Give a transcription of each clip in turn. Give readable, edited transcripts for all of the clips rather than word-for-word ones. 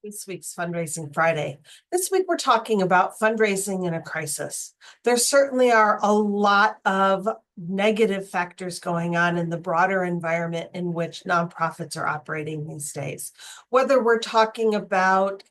This week's Fundraising Friday. This week, we're talking about fundraising in a crisis. There certainly are a lot of negative factors going on in the broader environment in which nonprofits are operating these days. Whether we're talking about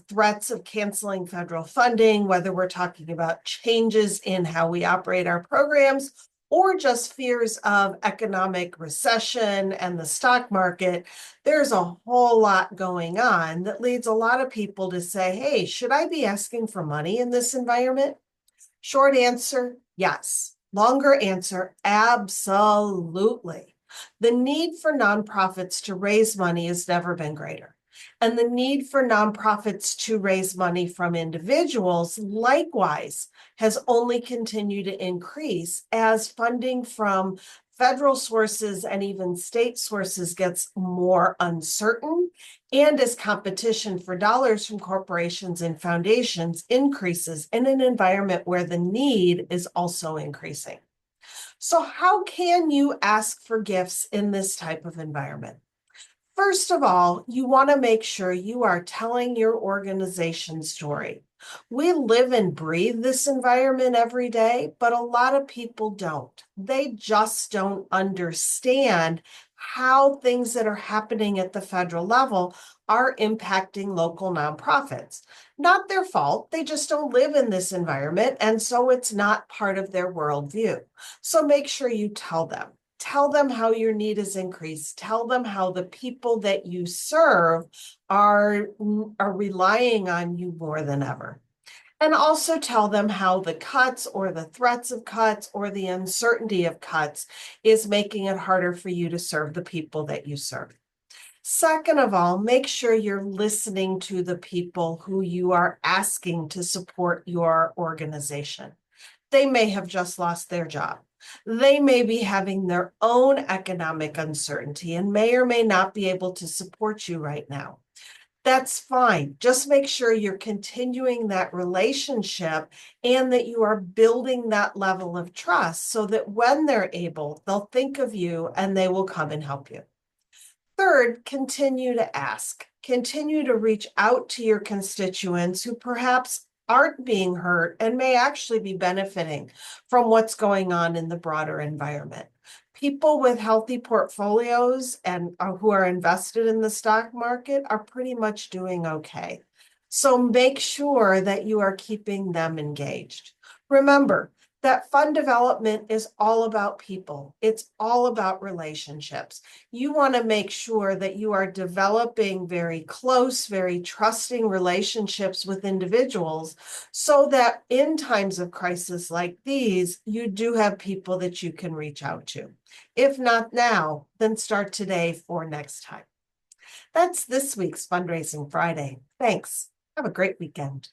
threats of canceling federal funding, whether we're talking about changes in how we operate our programs, or just fears of economic recession and the stock market, there's a whole lot going on that leads a lot of people to say, hey, should I be asking for money in this environment? Short answer, yes. Longer answer, absolutely. The need for nonprofits to raise money has never been greater. And the need for nonprofits to raise money from individuals, likewise, has only continued to increase as funding from federal sources and even state sources gets more uncertain, and as competition for dollars from corporations and foundations increases in an environment where the need is also increasing. So how can you ask for gifts in this type of environment? First of all, you want to make sure you are telling your organization's story. We live and breathe this environment every day, but a lot of people don't. They just don't understand how things that are happening at the federal level are impacting local nonprofits. Not their fault, they just don't live in this environment, and so it's not part of their worldview. So make sure you tell them. Tell them how your need is increased. Tell them how the people that you serve are relying on you more than ever. And also tell them how the cuts or the threats of cuts or the uncertainty of cuts is making it harder for you to serve the people that you serve. Second of all, make sure you're listening to the people who you are asking to support your organization. They may have just lost their job. They may be having their own economic uncertainty and may or may not be able to support you right now. That's fine. Just make sure you're continuing that relationship and that you are building that level of trust so that when they're able, they'll think of you and they will come and help you. Third, continue to ask. Continue to reach out to your constituents who perhaps aren't being hurt and may actually be benefiting from what's going on in the broader environment. People with healthy portfolios and who are invested in the stock market are pretty much doing okay. So make sure that you are keeping them engaged. Remember that fund development is all about people. It's all about relationships. You want to make sure that you are developing very close, very trusting relationships with individuals so that in times of crisis like these, you do have people that you can reach out to. If not now, then start today for next time. That's this week's Fundraising Friday. Thanks. Have a great weekend.